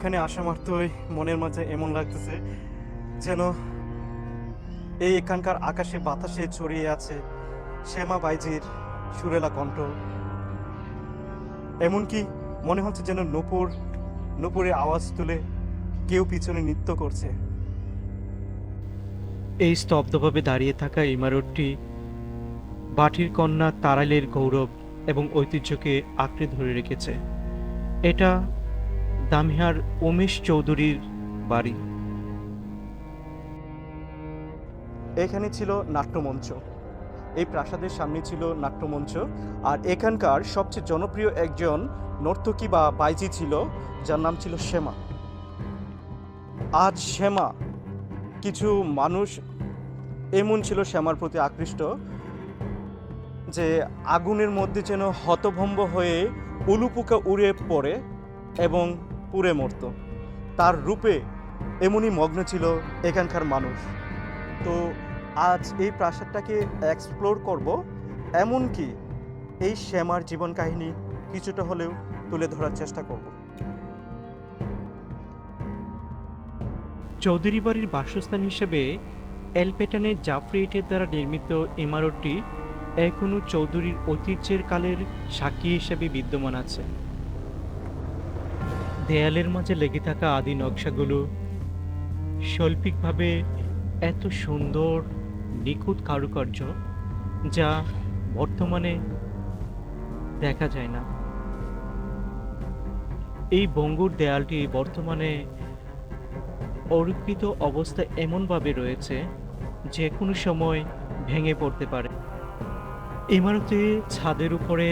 এখানে আসা মাত্রই মনের মাঝে এমন লাগতেছে যেন এখানকার আকাশে বাতাসে ছড়িয়ে আছে শ্যামা বাইজির সুরেলা কণ্ঠ। এমনকি মনে হচ্ছে যেন নূপুরে আওয়াজ তুলে কেউ পিছনে নৃত্য করছে। এই স্তব্ধভাবে দাঁড়িয়ে থাকা ইমারতটি বাটির কন্যা তারাইলের গৌরব এবং ঐতিহ্যকে আঁকড়ে ধরে রেখেছে। এটা দামিহার উমেশ চৌধুরীর বাড়ি। এখানে ছিল নাট্যমঞ্চ, এই প্রাসাদের সামনে ছিল নাট্যমঞ্চ। আর এখানকার সবচেয়ে জনপ্রিয় একজন নর্তকী বা বাইজি ছিল, যার নাম ছিল শ্যামা। আজ শ্যামা, কিছু মানুষ এমন ছিল শ্যামার প্রতি আকৃষ্ট যে আগুনের মধ্যে যেন হতভম্ব হয়ে উলুপোকা উড়ে পড়ে এবং পুড়ে মরত। তার রূপে এমনই মগ্ন ছিল এখানকার মানুষ। তো আজ এই প্রাসাদটাকে এক্সপ্লোর করব, এমনকি এই শ্যামার জীবন কাহিনী কিছুটা হলেও তুলে ধরার চেষ্টা করব। চৌধুরী বাড়ির বাসস্থান হিসেবে এলপেটানের জাফরি ইটের দ্বারা নির্মিত ইমারতটি এখনও চৌধুরীর ঐতিহ্যের কালের সাক্ষী হিসেবে বিদ্যমান আছে। দেয়ালের মাঝে লেগে থাকা আদি নকশাগুলো শৈল্পিকভাবে এত সুন্দর, নিখুঁত কারুকার্য যা বর্তমানে দেখা যায় না। এই ভঙ্গুর দেয়ালটি বর্তমানে অরক্ষিত অবস্থায় এমনভাবে রয়েছে যে কোনো সময় ভেঙে পড়তে পারে। ইমারতে ছাদের উপরে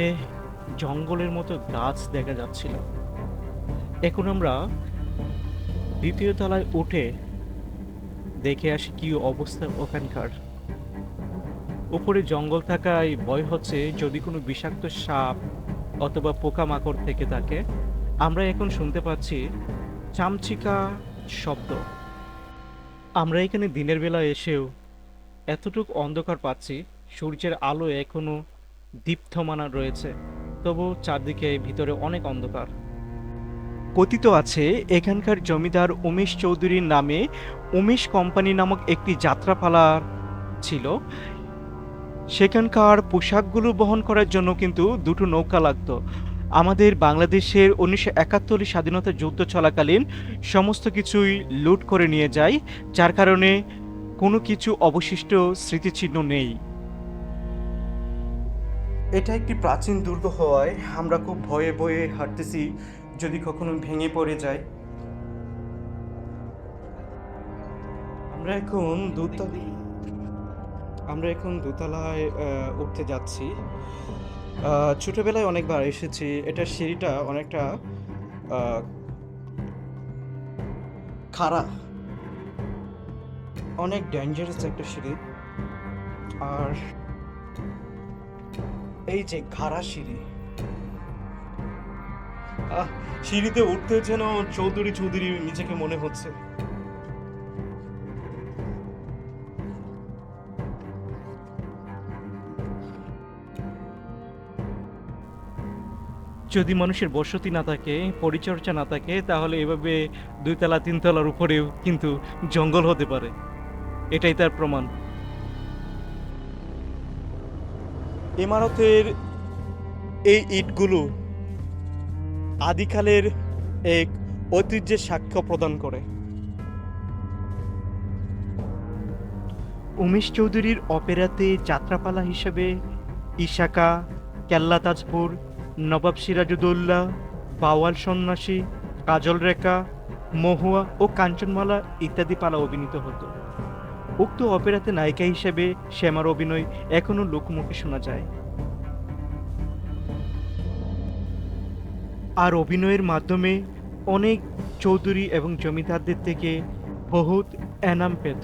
জঙ্গলের মতো গাছ দেখা যাচ্ছিল। এখন আমরা দ্বিতীয় তলায় উঠে দেখে আসি কি অবস্থা ওখানকার। উপরে জঙ্গল থাকায় ভয় হচ্ছে যদি কোনো বিষাক্ত সাপ অথবা পোকামাকড় থেকে থাকে। আমরা এখন শুনতে পাচ্ছি চামচিকা শব্দ। আমরা এখানে দিনের বেলা এসেও এতটুকু অন্ধকার পাচ্ছি, সূর্যের আলো এখনো দীপ্তমান রয়েছে, তবু চারদিকে ভিতরে অনেক অন্ধকার। কথিত আছে এখানকার জমিদার উমেশ চৌধুরীর নামে উমেশ কোম্পানি নামক একটি যাত্রাপালা ছিল। সেখানকার পোশাকগুলো বহন করার জন্য কিন্তু দুটো নৌকা লাগতো। আমাদের বাংলাদেশের 1971 স্বাধীনতা যুদ্ধ চলাকালীন সমস্ত কিছুই লুট করে নিয়ে যায়, যার কারণে কোনো কিছু অবশিষ্ট স্মৃতিচিহ্ন নেই। এটা একটি প্রাচীন দুর্গ হওয়ায় আমরা খুব ভয়ে ভয়ে হাঁটতেছি যদি কখনো ভেঙে পড়ে যায়। আমরা এখন দোতলায় উঠতে যাচ্ছি। ছোটবেলায় অনেকবার এসেছি। এটার সিঁড়িটা অনেকটা খাড়া, অনেক ডেঞ্জারাস একটা সিঁড়ি। আর এই যে খাড়া সিঁড়ি, সিঁড়িতে উঠতে যেন চৌধুরী চৌধুরী নিজেকে মনে হচ্ছে। যদি মানুষের বসতি না থাকে, পরিচর্যা না থাকে, তাহলে এভাবে দুইতলা তিনতলার উপরেও কিন্তু জঙ্গল হতে পারে। এটাই তার প্রমাণ। ইমারতের এই ইটগুলো আদিকালের এক ঐতিহ্যের সাক্ষ্য প্রদান করে। উমেশ চৌধুরীর অপেরাতে যাত্রাপালা হিসেবে ইশাকা, কেল্লা তাজপুর, নবাব সিরাজউদ্দৌলা, বাওয়াল সন্ন্যাসী, কাজল রেখা, মহুয়া ও কাঞ্চনমালা ইত্যাদি পালা অভিনীত হতো। উক্ত অপেরাতে নায়িকা হিসেবে শ্যামার অভিনয় এখনও লোকমুখে শোনা যায়। আর অভিনয়ের মাধ্যমে অনেক চৌধুরী এবং জমিদারদের থেকে বহুত এনাম পেত।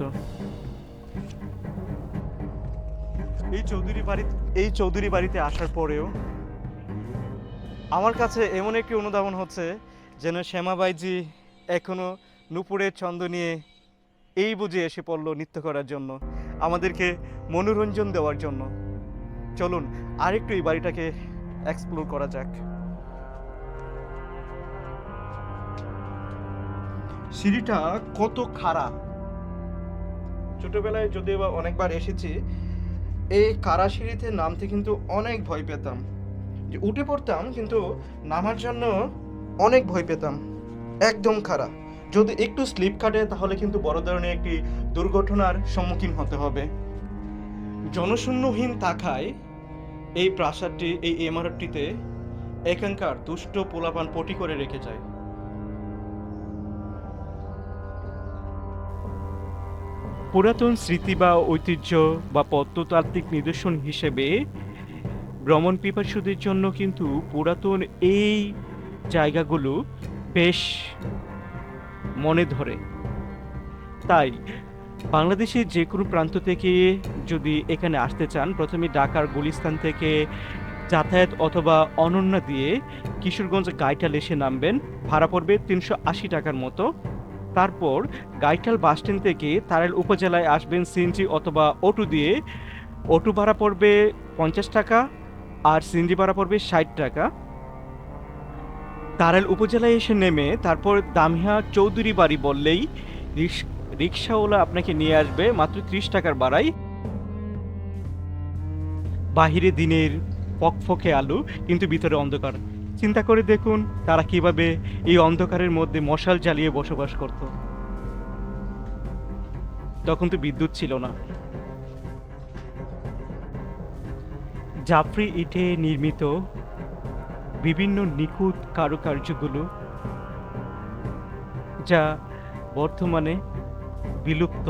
এই চৌধুরী বাড়িতে আসার পরেও আমার কাছে এমন একটি অনুধাবন হচ্ছে যেন শ্যামাবাইজি এখনো নূপুরের ছন্দ নিয়ে এই বুঝে এসে পড়লো নৃত্য করার জন্য, আমাদেরকে মনোরঞ্জন দেওয়ার জন্য। চলুন আরেকটু এই বাড়িটাকে এক্সপ্লোর করা যাক। সিঁড়িটা কত খাড়া। ছোটবেলায় যদিও বা অনেকবার এসেছি, এই কারা সিঁড়িতে নামতে কিন্তু অনেক ভয় পেতাম। যে উঠে পড়তাম কিন্তু নামার জন্য অনেক ভয় পেতাম। একদম খাড়া, যদি একটু স্লিপ কাটে তাহলে কিন্তু বড় ধরনের একটি দুর্ঘটনার সম্মুখীন হতে হবে। জনশূন্যহীন তাকায় এই প্রাসাদটি, এই ইমারতটিতে এখানকার দুষ্ট পোলাপান পটি করে রেখে যায়। পুরাতন স্মৃতি বা ঐতিহ্য বা প্রত্নতাত্ত্বিক নিদর্শন হিসেবে ভ্রমণ পিপাসুদের জন্য কিন্তু পুরাতন এই জায়গাগুলো বেশ মনে ধরে। তাই বাংলাদেশের যে কোনো প্রান্ত থেকে যদি এখানে আসতে চান, প্রথমে ঢাকার গুলিস্তান থেকে যাতায়াত অথবা অনন্যা দিয়ে কিশোরগঞ্জ গাইটাল এসে নামবেন। ভাড়া পড়বে ৩৮০ টাকার মতো। তারপর গাইটাল বাসস্ট্যান্ড থেকে তারেল উপজেলায় আসবেন সিএনজি অথবা অটো দিয়ে। অটো ভাড়া পড়বে ৫০ টাকা আর সিএনজি ভাড়া পড়বে ৬০ টাকা। তারেল উপজেলায় এসে নেমে তারপর দামিয়া চৌধুরী বাড়ি বললেই রিক্সাওয়ালা আপনাকে নিয়ে আসবে মাত্র ৩০ টাকার ভাড়ায়। বাহিরে দিনের ফকফকে আলো, কিন্তু ভিতরে অন্ধকার। চিন্তা করে দেখুন তারা কিভাবে এই অন্ধকারের মধ্যে মশাল জ্বালিয়ে বসবাস করত। তখন তো বিদ্যুৎ ছিল না। জাফরি ইটে নির্মিত বিভিন্ন নিখুঁত কারুকার্যগুলো যা বর্তমানে বিলুপ্ত,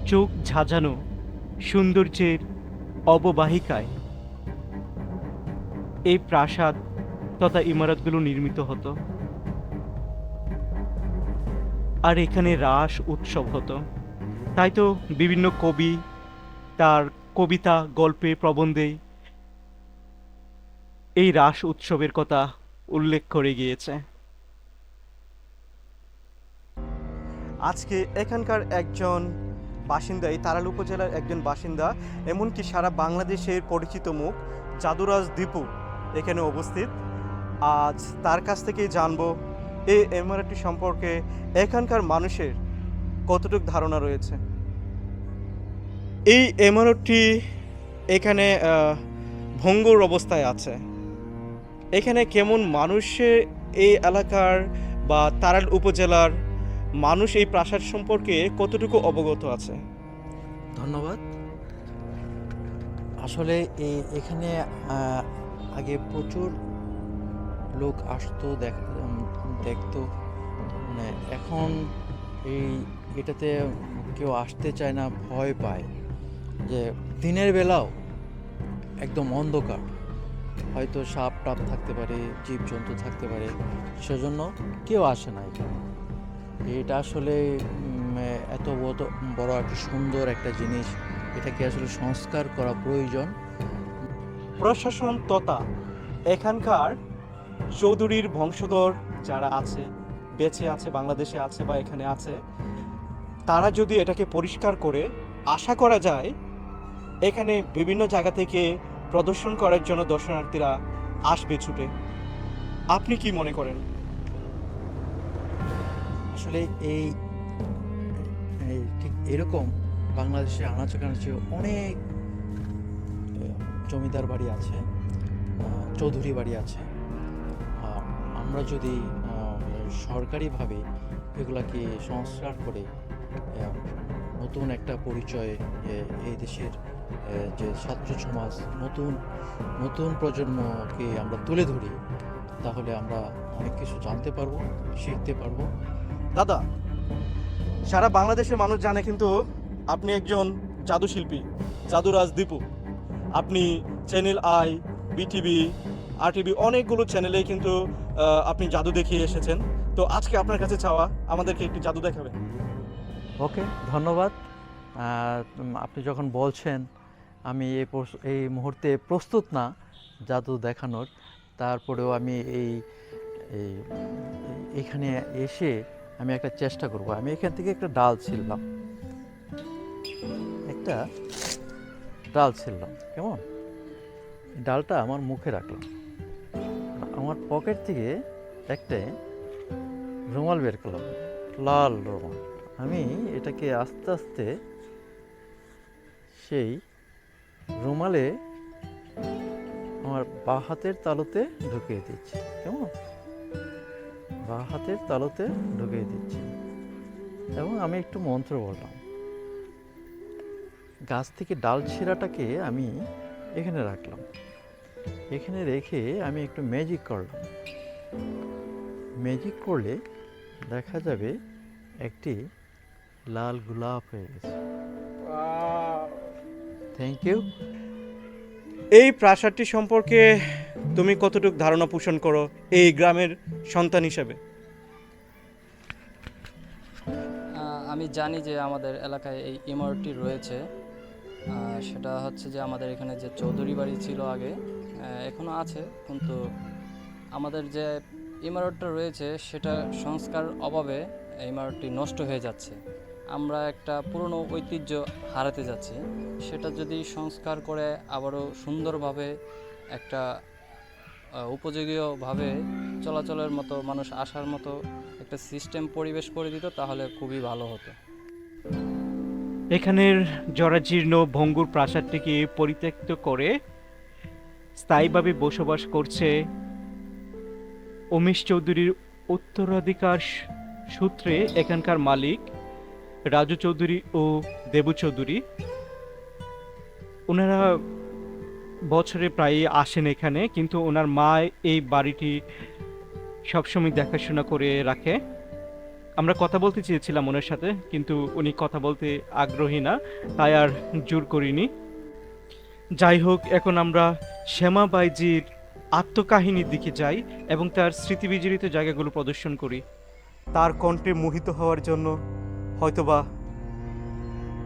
চোখ ঝাঁঝানো সৌন্দর্যের অববাহিকায় এই প্রাসাদ তথা ইমারতগুলো নির্মিত হতো। আর এখানে রাস উৎসব হতো। তাই তো বিভিন্ন কবি তার কবিতা, গল্পে, প্রবন্ধে এই রাস উৎসবের কথা উল্লেখ করে গিয়েছে। আজকে এখানকার একজন বাসিন্দা, এই তারাল উপজেলার একজন বাসিন্দা, এমনকি সারা বাংলাদেশের পরিচিত মুখ জাদুরাজ দীপু এখানে উপস্থিত। আজ তার কাছ থেকেই জানবো এই ইমারতটি সম্পর্কে এখানকার মানুষের কতটুকু ধারণা রয়েছে। এই ইমারতটি এখানে ভঙ্গুর অবস্থায় আছে। এখানে কেমন মানুষের, এই এলাকার বা তারাল উপজেলার মানুষ এই প্রাসাদ সম্পর্কে কতটুকু অবগত আছে? ধন্যবাদ। আসলে এখানে আগে প্রচুর লোক আসতো, দেখতো। মানে এখন এটাতে কেউ আসতে চায় না, ভয় পায় যে দিনের বেলাও একদম অন্ধকার, হয়তো সাপ টাপ থাকতে পারে, জীবজন্তু থাকতে পারে, সেজন্য কেউ আসে না এখানে। এটা আসলে এত বড় একটা সুন্দর একটা জিনিস, এটাকে আসলে সংস্কার করা প্রয়োজন। প্রশাসন তথা এখানকার চৌধুরীর বংশধর যারা আছে, বেঁচে আছে, বাংলাদেশে আছে বা এখানে আছে, তারা যদি এটাকে পরিষ্কার করে, আশা করা যায় এখানে বিভিন্ন জায়গা থেকে প্রদর্শন করার জন্য দর্শনার্থীরা আসবে ছুটে। আপনি কি মনে করেন? আসলে এই ঠিক এরকম বাংলাদেশে আনাচে কানাচে অনেক জমিদার বাড়ি আছে, চৌধুরী বাড়ি আছে। আমরা যদি সরকারিভাবে এগুলাকে সংস্কার করে নতুন একটা পরিচয় এই দেশের যে ছাত্র সমাজ, নতুন প্রজন্মকে আমরা তুলে ধরি, তাহলে আমরা অনেক কিছু জানতে পারবো, শিখতে পারবো। দাদা, সারা বাংলাদেশের মানুষ জানে কিন্তু আপনি একজন জাদুশিল্পী, জাদুরাজ দীপু। আপনি চ্যানেল আই, বিটিভি, আরটিভি অনেকগুলো চ্যানেলে কিন্তু আপনি জাদু দেখিয়ে এসেছেন। তো আজকে আপনার কাছে চাওয়া আমাদেরকে একটু জাদু দেখাবেন। ওকে, ধন্যবাদ। আপনি যখন বলছেন, আমি এই মুহূর্তে প্রস্তুত না জাদু দেখানোর, তারপরেও আমি এইখানে এসে আমি একটা চেষ্টা করব। আমি এখান থেকে একটা ডাল ছিললাম, কেমন? ডালটা আমার মুখে রাখলাম, আমার পকেট থেকে একটা রুমাল বের করলাম, লাল রুমাল। আমি এটাকে আস্তে আস্তে সেই রুমালে আমার বাঁ হাতের তালুতে ঢুকিয়ে দিচ্ছি। কেমন? বাঁ হাতের তালুতে ঢুকিয়ে দিচ্ছি এবং আমি একটু মন্ত্র বললাম। গাছ থেকে ডাল ছিঁড়াটাকে আমি এখানে রাখলাম, এখানে রেখে আমি একটু ম্যাজিক করলাম। ম্যাজিক করলে দেখা যাবে একটি লাল গোলাপ হয়ে গেছে। Thank you. এই প্রাসাদটি সম্পর্কে তুমি কতটুকু ধারণা পোষণ করো এই গ্রামের সন্তান হিসেবে? আমি জানি যে আমাদের এলাকায় এই ইমারতটি রয়েছে। সেটা হচ্ছে যে আমাদের এখানে যে চৌধুরী বাড়ি ছিল আগে, এখনও আছে, কিন্তু আমাদের যে ইমারতটা রয়েছে সেটা সংস্কার অভাবে এই ইমারতটি নষ্ট হয়ে যাচ্ছে। আমরা একটা পুরনো ঐতিহ্য হারাতে যাচ্ছি। সেটা যদি সংস্কার করে আবারও সুন্দরভাবে একটা উপযোগীভাবে চলাচলের মতো, মানুষ আসার মতো একটা সিস্টেম পরিবেশ করে দিত, তাহলে খুবই ভালো হতো। এখানের জরাজীর্ণ ভঙ্গুর প্রাসাদটিকে পরিত্যক্ত করে স্থায়ীভাবে বসবাস করছে উমেশ চৌধুরীর উত্তরাধিকার সূত্রে এখানকার মালিক রাজু চৌধুরী ও দেবু চৌধুরী। ওনারা বছরে প্রায় আসেন এখানে, কিন্তু ওনার মা এই বাড়িটি সবসময় দেখাশোনা করে রাখে। আমরা কথা বলতে চেয়েছিলাম ওনার সাথে, কিন্তু উনি কথা বলতে আগ্রহী না, তাই আর জোর করিনি। যাই হোক, এখন আমরা শ্যামা বাইজির আত্মকাহিনীর দিকে যাই এবং তার স্মৃতিবিজড়িত জায়গাগুলো প্রদর্শন করি। তার কণ্ঠে মোহিত হওয়ার জন্য হয়তোবা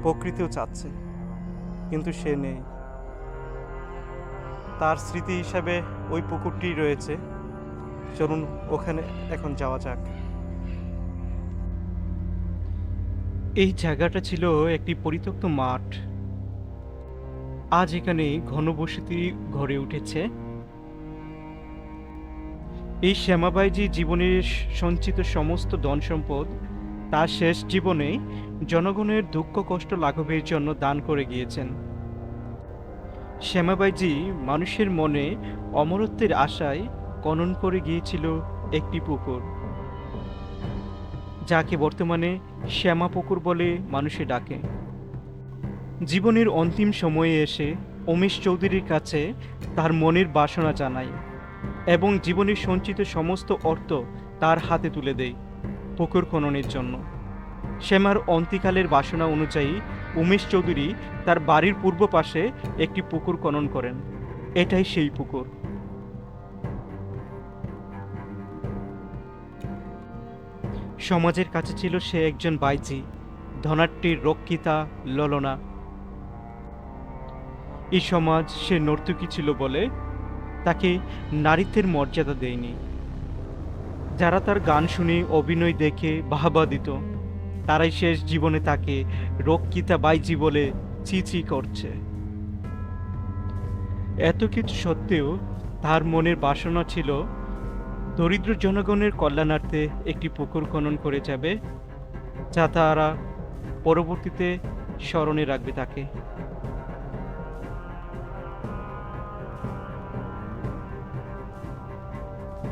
প্রকৃতিও চাচ্ছে, কিন্তু সে নেই। তার স্মৃতি হিসাবে ওই পুকুরটি রয়েছে। চলুন ওখানে এখন যাওয়া যাক। এই জায়গাটা ছিল একটি পরিত্যক্ত মাঠ। আজ এখানে ঘনবসতি গড়ে উঠেছে। এই শ্যামাবাইজি জীবনের সঞ্চিত সমস্ত ধন সম্পদ তার শেষ জীবনে জনগণের দুঃখ কষ্ট লাঘবের জন্য দান করে গিয়েছেন। শ্যামাবাইজি মানুষের মনে অমরত্বের আশায় খনন করে গিয়েছিল একটি পুকুর, যাকে বর্তমানে শ্যামা পুকুর বলে মানুষে ডাকে। জীবনের অন্তিম সময়ে এসে উমেশ চৌধুরীর কাছে তার মনের বাসনা জানায় এবং জীবনের সঞ্চিত সমস্ত অর্থ তার হাতে তুলে দেয় পুকুর খননের জন্য। শ্যামার অন্তিকালের বাসনা অনুযায়ী উমেশ চৌধুরী তার বাড়ির পূর্ব পাশে একটি পুকুর খনন করেন। এটাই সেই পুকুর। সমাজের কাছে ছিল সে একজন বাইজি, ধনাট্যের রক্ষিতা, ললনা। এই সমাজ সে নর্তকী ছিল বলে তাকে নারীত্বের মর্যাদা দেয়নি। যারা তার গান শুনে, অভিনয় দেখে বাহবা দিত, তারাই শেষ জীবনে তাকে রক্ষিতা বাইজি বলে ছি ছি করছে। এত কিছু সত্ত্বেও তার মনের বাসনা ছিল দরিদ্র জনগণের কল্যাণার্থে একটি পুকুর খনন করে যাবে, যা তারা পরবর্তীতে স্মরণে রাখবে তাকে।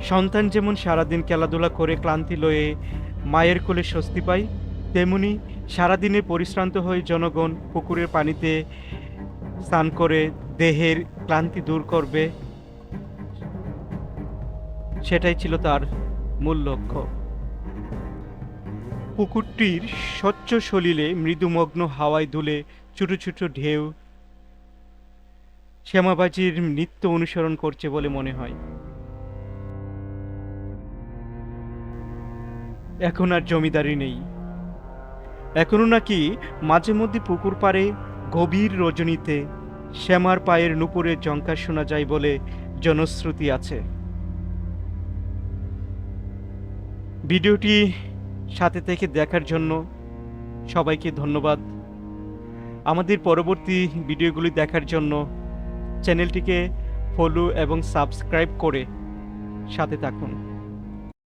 সন্তান যেমন সারাদিন খেলাধুলা করে ক্লান্তি লয়ে মায়ের কোলে স্বস্তি পায়, তেমনি সারাদিনে পরিশ্রান্ত হয়ে জনগণ পুকুরের পানিতে স্নান করে দেহের ক্লান্তি দূর করবে, সেটাই ছিল তার মূল লক্ষ্য। পুকুরটির স্বচ্ছ সলিলে মৃদুমগ্ন হাওয়ায় দুলে ছোট ছোট ঢেউ শ্যামাবাজির নৃত্য অনুসরণ করছে বলে মনে হয়। এখন আর জমিদারি নেই। এখনো নাকি মাঝে মধ্যে পুকুর পাড়ে গভীর রজনীতে শ্যামার পায়ের নুপুরের ঝংকার শোনা যায় বলে জনশ্রুতি আছে। ভিডিওটি সাথে থেকে দেখার জন্য সবাইকে ধন্যবাদ। আমাদের পরবর্তী ভিডিওগুলি দেখার জন্য চ্যানেলটিকে ফলো এবং সাবস্ক্রাইব করে সাথে থাকুন।